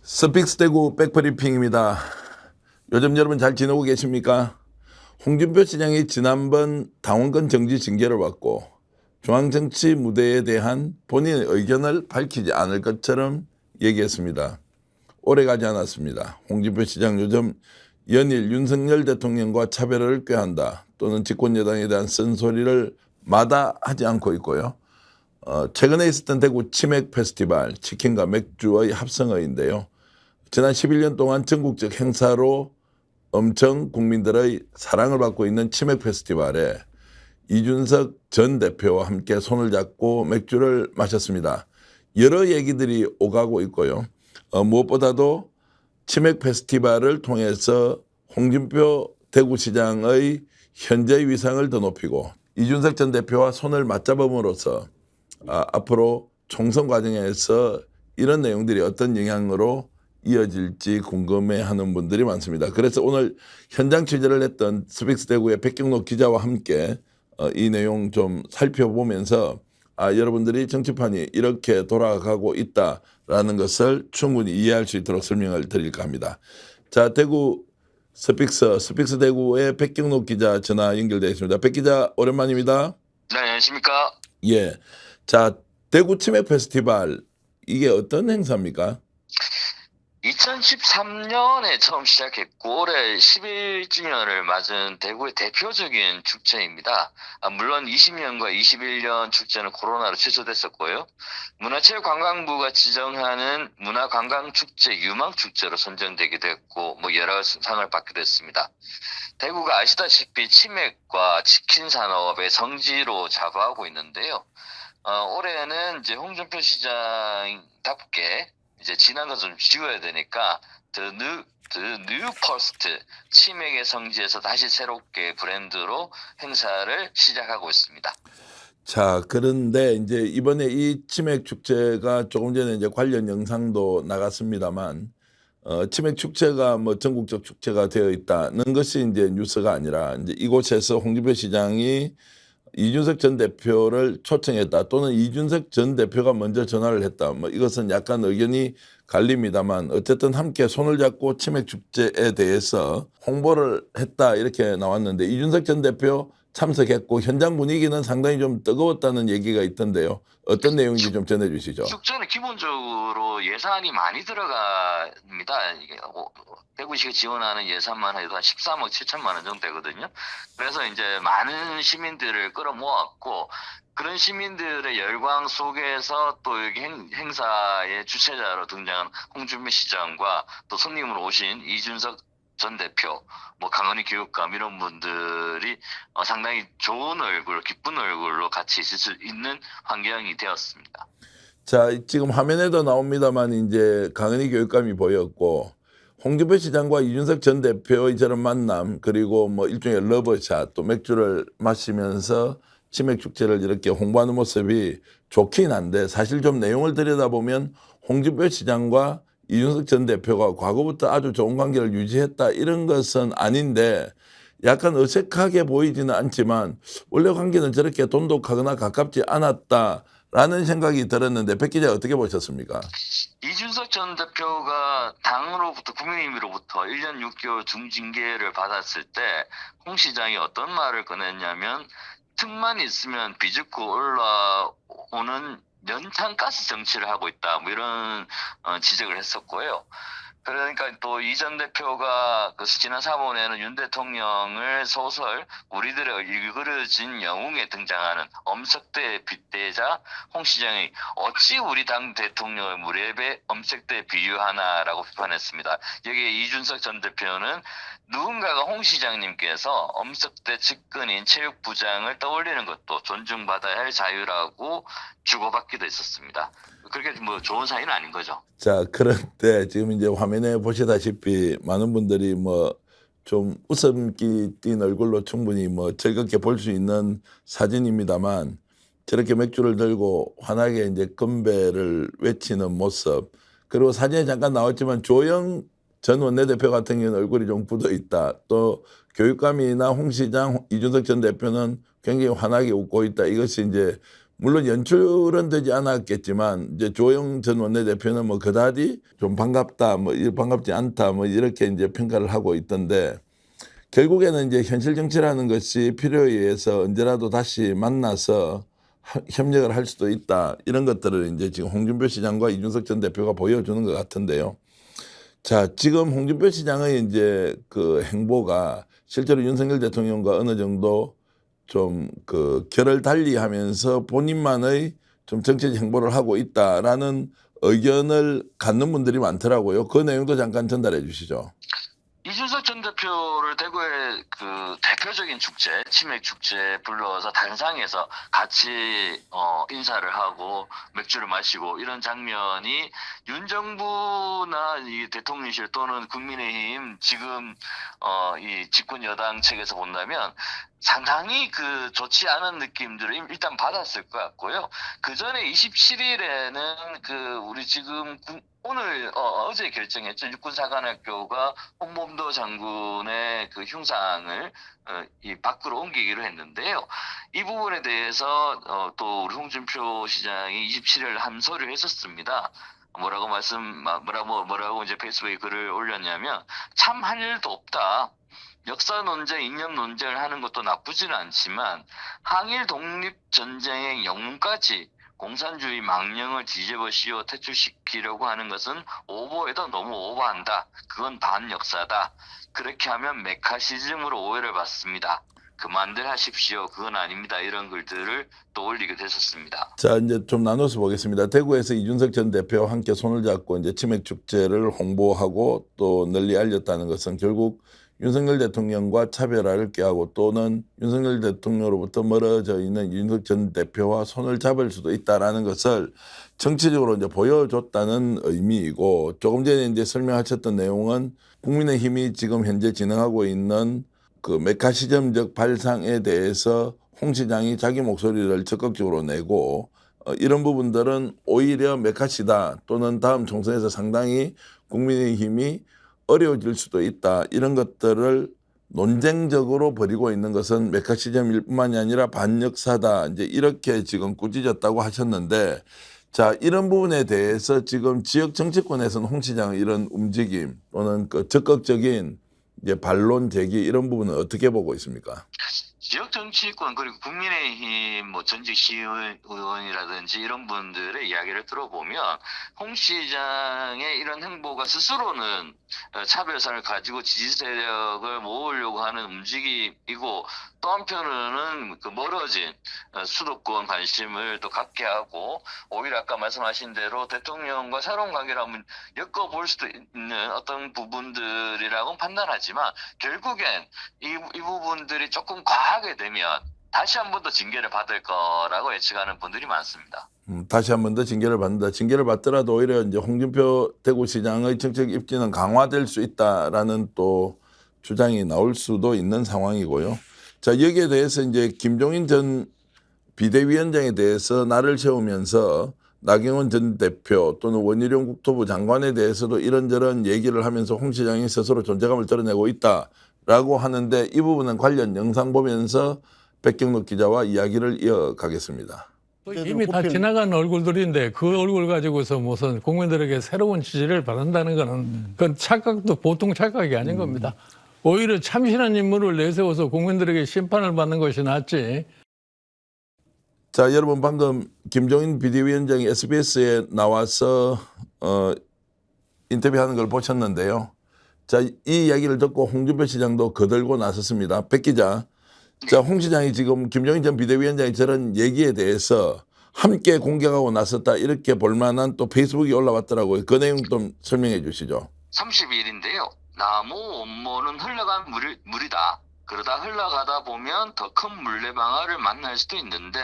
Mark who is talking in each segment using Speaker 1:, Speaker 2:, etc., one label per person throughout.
Speaker 1: 스픽스 대구 백브리핑입니다. 요즘 여러분 잘 지내고 계십니까? 홍준표 시장이 지난번 당원권 정지 징계를 받고 중앙정치 무대에 대한 본인의 의견을 밝히지 않을 것처럼 얘기했습니다. 오래가지 않았습니다. 홍준표 시장 요즘 연일 윤석열 대통령과 차별을 꾀한다 또는 집권여당에 대한 쓴소리를 마다하지 않고 있고요. 최근에 있었던 대구 치맥 페스티벌 치킨과 맥주의 합성어인데요. 지난 11년 동안 전국적 행사로 엄청 국민들의 사랑을 받고 있는 치맥 페스티벌에 이준석 전 대표와 함께 손을 잡고 맥주를 마셨습니다. 여러 얘기들이 오가고 있고요. 무엇보다도 치맥 페스티벌을 통해서 홍준표 대구시장의 현재 위상을 더 높이고 이준석 전 대표와 손을 맞잡음으로써 앞으로 총선 과정에서 이런 내용들이 어떤 영향으로 이어질지 궁금해하는 분들이 많습니다. 그래서 오늘 현장 취재를 했던 스픽스 대구의 백경록 기자와 함께 이 내용 좀 살펴보면서 여러분들이 정치판이 이렇게 돌아가고 있다라는 것을 충분히 이해할 수 있도록 설명을 드릴까 합니다. 자, 대구 스픽스 대구의 백경록 기자 전화 연결되어 있습니다. 백 기자 오랜만입니다.
Speaker 2: 네, 안녕하십니까?
Speaker 1: 예. 자, 대구 치맥 페스티벌 이게 어떤 행사입니까?
Speaker 2: 2013년에 처음 시작했고 올해 11주년을 맞은 대구의 대표적인 축제입니다. 물론 20년과 21년 축제는 코로나로 취소됐었고요. 문화체육관광부가 지정하는 문화관광축제 유망축제로 선정되기도 했고 뭐 여러 상을 받기도 했습니다. 대구가 아시다시피 치맥과 치킨 산업의 성지로 자부하고 있는데요. 올해는 이제 홍준표 시장답게 이제 지난 거 좀 지워야 되니까 The New First 치맥의 성지에서 다시 새롭게 브랜드로 행사를 시작하고 있습니다.
Speaker 1: 자, 그런데 이제 이번에 이 치맥 축제가 조금 전에 이제 관련 영상도 나갔습니다만, 치맥 축제가 뭐 전국적 축제가 되어 있다는 것이 이제 뉴스가 아니라 이제 이곳에서 홍준표 시장이 이준석 전 대표를 초청했다 또는 이준석 전 대표가 먼저 전화를 했다. 뭐 이것은 약간 의견이 갈립니다만 어쨌든 함께 손을 잡고 치맥 축제에 대해서 홍보를 했다 이렇게 나왔는데 이준석 전 대표 참석했고 현장 분위기는 상당히 좀 뜨거웠다는 얘기가 있던데요. 어떤 내용인지 좀 전해주시죠.
Speaker 2: 축제는 기본적으로 예산이 많이 들어갑니다. 이게 대구시가 지원하는 예산만 해도 한 13억 7천만 원 정도 되거든요. 그래서 이제 많은 시민들을 끌어모았고 그런 시민들의 열광 속에서 또 여기 행사의 주최자로 등장한 홍준표 시장과 또 손님으로 오신 이준석 전 대표, 뭐 강은희 교육감 이런 분들이 상당히 좋은 얼굴, 기쁜 얼굴로 같이 있을 수 있는 환경이 되었습니다.
Speaker 1: 자, 지금 화면에도 나옵니다만 이제 강은희 교육감이 보였고 홍준표 시장과 이준석 전 대표의 저런 만남 그리고 뭐 일종의 러버샷 또 맥주를 마시면서 치맥 축제를 이렇게 홍보하는 모습이 좋긴 한데 사실 좀 내용을 들여다보면 홍준표 시장과 이준석 전 대표가 과거부터 아주 좋은 관계를 유지했다 이런 것은 아닌데 약간 어색하게 보이지는 않지만 원래 관계는 저렇게 돈독하거나 가깝지 않았다라는 생각이 들었는데 백 기자 어떻게 보셨습니까?
Speaker 2: 이준석 전 대표가 당으로부터 국민의힘으로부터 1년 6개월 중징계를 받았을 때 홍 시장이 어떤 말을 꺼냈냐면 틈만 있으면 비집고 올라오는 연탄가스 정치를 하고 있다 뭐 이런 지적을 했었고요. 그러니까 또 이 전 대표가 그 지난 3월에는 윤 대통령을 소설 우리들의 일그러진 영웅에 등장하는 엄석대 빗대자 홍 시장이 어찌 우리 당 대통령을 무렵에 엄석대에 비유하나라고 비판했습니다. 여기에 이준석 전 대표는 누군가가 홍 시장님께서 엄석대 측근인 체육부장을 떠올리는 것도 존중받아야 할 자유라고 주고받기도 했었습니다. 그렇게 뭐 좋은 사이는 아닌 거죠.
Speaker 1: 자, 그런데 지금 이제 화면에 보시다시피 많은 분들이 뭐 좀 웃음기 띤 얼굴로 충분히 뭐 즐겁게 볼 수 있는 사진입니다만 저렇게 맥주를 들고 환하게 이제 건배를 외치는 모습 그리고 사진에 잠깐 나왔지만 조영 전 원내대표 같은 경우는 얼굴이 좀 굳어 있다. 또 교육감이나 홍 시장, 이준석 전 대표는 굉장히 환하게 웃고 있다. 이것이 이제 물론 연출은 되지 않았겠지만 이제 조영 전 원내대표는 뭐 그다지 좀 반갑다, 뭐 반갑지 않다, 뭐 이렇게 이제 평가를 하고 있던데 결국에는 이제 현실 정치라는 것이 필요에 의해서 언제라도 다시 만나서 협력을 할 수도 있다 이런 것들을 이제 지금 홍준표 시장과 이준석 전 대표가 보여주는 것 같은데요. 자, 지금 홍준표 시장의 이제 그 행보가 실제로 윤석열 대통령과 어느 정도 좀 그 결을 달리하면서 본인만의 좀 정치적 행보를 하고 있다라는 의견을 갖는 분들이 많더라고요. 그 내용도 잠깐 전달해 주시죠.
Speaker 2: 이준석 전 대표를 대구의 그 대표적인 축제, 치맥 축제 불러서 단상에서 같이 인사를 하고 맥주를 마시고 이런 장면이 윤 정부나 이 대통령실 또는 국민의힘 지금 이 집권 여당 측에서 본다면 상당히 그 좋지 않은 느낌들을 일단 받았을 것 같고요. 그 전에 27일에는 그 우리 지금 오늘 어제 결정했죠. 육군사관학교가 홍범도 장군의 그 흉상을 이 밖으로 옮기기로 했는데요. 이 부분에 대해서 또 우리 홍준표 시장이 27일 함소를 했었습니다. 뭐라고 이제 페이스북에 글을 올렸냐면 참 할 일도 없다. 역사 논쟁, 이념 논쟁을 하는 것도 나쁘지는 않지만 항일 독립 전쟁의 영웅까지 공산주의 망령을 뒤집어 씌워 퇴출시키려고 하는 것은 오버에도 너무 오버한다. 그건 반역사다. 그렇게 하면 메카시즘으로 오해를 받습니다. 그만들 하십시오. 그건 아닙니다. 이런 글들을 또 올리게 됐었습니다.
Speaker 1: 자, 이제 좀 나눠서 보겠습니다. 대구에서 이준석 전 대표와 함께 손을 잡고 이제 치맥 축제를 홍보하고 또 널리 알렸다는 것은 결국 윤석열 대통령과 차별화를 꾀하고 또는 윤석열 대통령으로부터 멀어져 있는 이준석 전 대표와 손을 잡을 수도 있다라는 것을 정치적으로 이제 보여줬다는 의미이고 조금 전에 이제 설명하셨던 내용은 국민의힘이 지금 현재 진행하고 있는 그 메카시즘적 발상에 대해서 홍 시장이 자기 목소리를 적극적으로 내고 이런 부분들은 오히려 메카시다 또는 다음 총선에서 상당히 국민의힘이 어려워질 수도 있다. 이런 것들을 논쟁적으로 벌이고 있는 것은 메카시즘일 뿐만이 아니라 반역사다. 이제 이렇게 지금 꾸짖었다고 하셨는데 자, 이런 부분에 대해서 지금 지역 정치권에서는 홍 시장의 이런 움직임 또는 그 적극적인 이제 반론 제기 이런 부분은 어떻게 보고 있습니까?
Speaker 2: 지역 정치권 그리고 국민의힘 뭐 전직 시의원이라든지 이런 분들의 이야기를 들어보면 홍 시장의 이런 행보가 스스로는 차별성을 가지고 지지 세력을 모으려고 하는 움직임이고 또 한편으로는 그 멀어진 수도권 관심을 또 갖게 하고 오히려 아까 말씀하신 대로 대통령과 새로운 관계를 한번 엮어볼 수도 있는 어떤 부분들이라고 판단하지만 결국엔 이 부분들이 조금 과하게 되면 다시 한 번 더 징계를 받을 거라고 예측하는 분들이 많습니다.
Speaker 1: 다시 한 번 더 징계를 받는다. 징계를 받더라도 오히려 이제 홍준표 대구시장의 정책 입지는 강화될 수 있다라는 또 주장이 나올 수도 있는 상황이고요. 자, 여기에 대해서 이제 김종인 전 비대위원장에 대해서 날을 세우면서 나경원 전 대표 또는 원희룡 국토부 장관에 대해서도 이런저런 얘기를 하면서 홍 시장이 스스로 존재감을 드러내고 있다라고 하는데 이 부분은 관련 영상 보면서 백경록 기자와 이야기를 이어가겠습니다.
Speaker 3: 이미 다 지나간 얼굴들인데 그 얼굴 가지고서 무슨 국민들에게 새로운 지지를 받는다는 거는 그건 착각도 보통 착각이 아닌 겁니다. 오히려 참신한 인물을 내세워서 국민들에게 심판을 받는 것이 낫지.
Speaker 1: 자, 여러분 방금 김종인 비대위원장이 SBS에 나와서 인터뷰하는 걸 보셨는데요. 자, 이 이야기를 듣고 홍준표 시장도 거들고 나섰습니다. 백 기자, 자, 홍 시장이 지금 김종인 전 비대위원장이 저런 얘기에 대해서 함께 공격하고 나섰다 이렇게 볼만한 또 페이스북이 올라왔더라고요. 그 내용 좀 설명해 주시죠.
Speaker 2: 30일인데요. 나무 원모는 흘러간 물이다. 그러다 흘러가다 보면 더 큰 물레방아를 만날 수도 있는데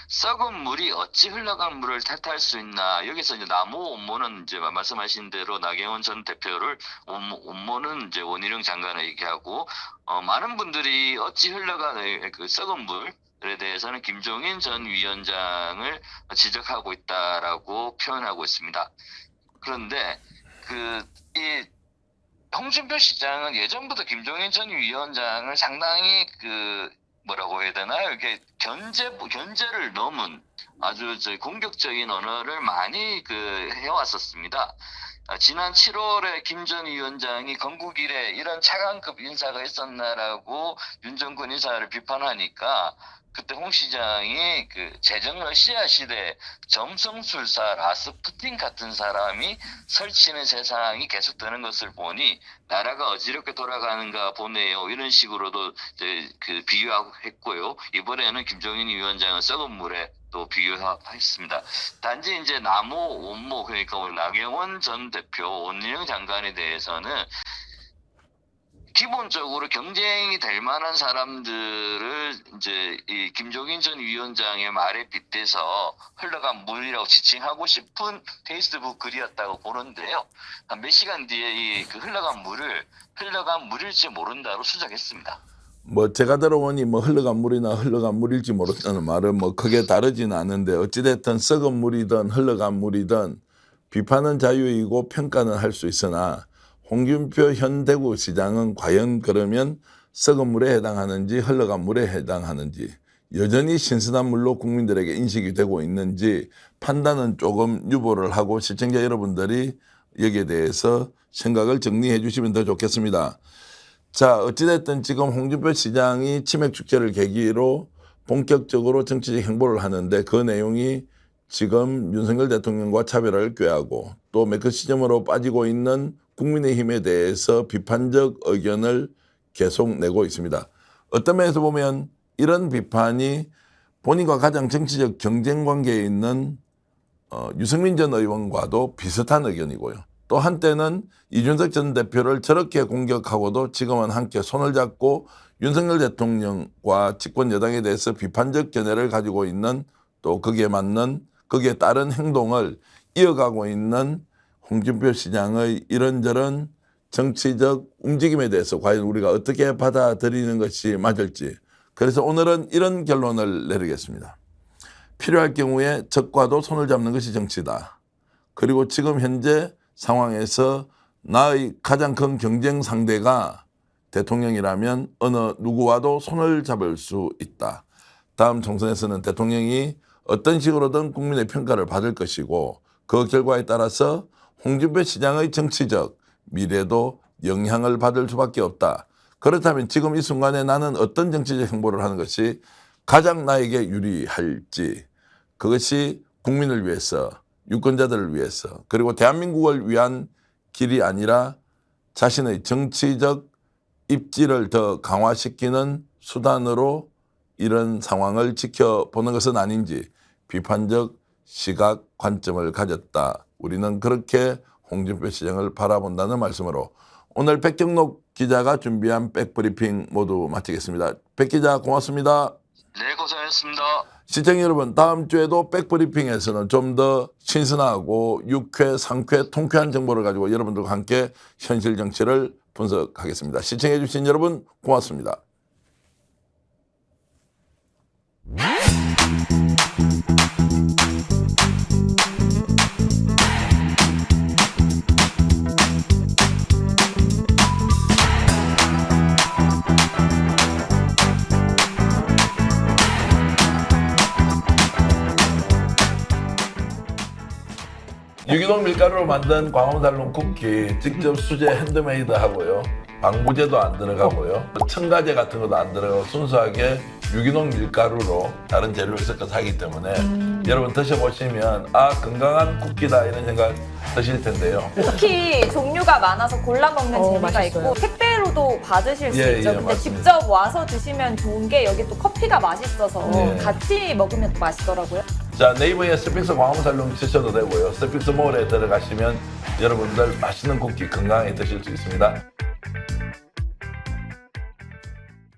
Speaker 2: 썩은 물이 어찌 흘러간 물을 탓할 수 있나. 여기서 이제 나무 원모는 이제 말씀하신 대로 나경원 전 대표를 원모는 이제 원희룡 장관을 얘기하고 많은 분들이 어찌 흘러간 그 썩은 물에 대해서는 김종인 전 위원장을 지적하고 있다라고 표현하고 있습니다. 그런데 이 홍준표 시장은 예전부터 김종인 전 위원장을 상당히 뭐라고 해야 되나요? 이렇게 견제를 넘은 아주 공격적인 언어를 많이 해왔었습니다. 지난 7월에 김 전 위원장이 건국 이래 이런 차관급 인사가 있었나라고 윤 정권 인사를 비판하니까 그때 홍 시장이 제정 러시아 시대 점성술사 라스푸틴 같은 사람이 설치는 세상이 계속되는 것을 보니 나라가 어지럽게 돌아가는가 보네요. 이런 식으로도 비유하고 했고요. 이번에는 김종인 위원장은 썩은 물에 또 비유했습니다. 단지 이제 나모, 원모 그러니까 나경원 전 대표, 원희룡 장관에 대해서는 기본적으로 경쟁이 될 만한 사람들을 이제 이 김종인 전 위원장의 말에 빗대서 흘러간 물이라고 지칭하고 싶은 페이스북 글이었다고 보는데요. 한 몇 시간 뒤에 흘러간 물일지 모른다로 수정했습니다.
Speaker 1: 제가 들어보니 흘러간 물이나 흘러간 물일지 모른다는 말은 크게 다르지는 않은데 어찌됐든 썩은 물이든 흘러간 물이든 비판은 자유이고 평가는 할 수 있으나 홍준표 현 대구시장은 과연 그러면 썩은 물에 해당하는지 흘러간 물에 해당하는지 여전히 신선한 물로 국민들에게 인식이 되고 있는지 판단은 조금 유보를 하고 시청자 여러분들이 여기에 대해서 생각을 정리해 주시면 더 좋겠습니다. 자, 어찌됐든 지금 홍준표 시장이 치맥축제를 계기로 본격적으로 정치적 행보를 하는데 그 내용이 지금 윤석열 대통령과 차별을 꾀하고 또 매크 시점으로 빠지고 있는 국민의힘에 대해서 비판적 의견을 계속 내고 있습니다. 어떤 면에서 보면 이런 비판이 본인과 가장 정치적 경쟁 관계에 있는 유승민 전 의원과도 비슷한 의견이고요. 또 한때는 이준석 전 대표를 저렇게 공격하고도 지금은 함께 손을 잡고 윤석열 대통령과 집권 여당에 대해서 비판적 견해를 가지고 있는 또 거기에 따른 행동을 이어가고 있는 홍준표 시장의 이런저런 정치적 움직임에 대해서 과연 우리가 어떻게 받아들이는 것이 맞을지, 그래서 오늘은 이런 결론을 내리겠습니다. 필요할 경우에 적과도 손을 잡는 것이 정치다. 그리고 지금 현재 상황에서 나의 가장 큰 경쟁 상대가 대통령이라면 어느 누구와도 손을 잡을 수 있다. 다음 총선에서는 대통령이 어떤 식으로든 국민의 평가를 받을 것이고 그 결과에 따라서 홍준표 시장의 정치적 미래도 영향을 받을 수밖에 없다. 그렇다면 지금 이 순간에 나는 어떤 정치적 행보를 하는 것이 가장 나에게 유리할지, 그것이 국민을 위해서, 유권자들을 위해서, 그리고 대한민국을 위한 길이 아니라 자신의 정치적 입지를 더 강화시키는 수단으로 이런 상황을 지켜보는 것은 아닌지 비판적 시각 관점을 가졌다. 우리는 그렇게 홍준표 시장을 바라본다는 말씀으로 오늘 백경록 기자가 준비한 백브리핑 모두 마치겠습니다. 백 기자 고맙습니다.
Speaker 2: 네, 고생하셨습니다.
Speaker 1: 시청자 여러분, 다음 주에도 백브리핑에서는 좀 더 신선하고 유쾌, 상쾌, 통쾌한 정보를 가지고 여러분들과 함께 현실 정치를 분석하겠습니다. 시청해 주신 여러분 고맙습니다. 유기농 밀가루로 만든 광화문달롱 쿠키 직접 수제 핸드메이드 하고요. 방부제도 안 들어가고요. 첨가제 같은 것도 안 들어가고 순수하게 유기농 밀가루로 다른 재료를 섞어서 하기 때문에 여러분 드셔보시면 건강한 쿠키다 이런 생각 드실 텐데요.
Speaker 4: 쿠키 종류가 많아서 골라 먹는 재미가
Speaker 5: 맛있어요.
Speaker 4: 있고 택배로도 받으실 수 있죠. 근데
Speaker 1: 맞습니다.
Speaker 4: 직접 와서 드시면 좋은 게 여기 또 커피가 맛있어서
Speaker 1: 예.
Speaker 4: 같이 먹으면 또 맛있더라고요.
Speaker 1: 자, 네이버에 스픽스 광화문살롱 치셔도 되고요. 스픽스 몰에 들어가시면 여러분들 맛있는 쿠키 건강하게 드실 수 있습니다.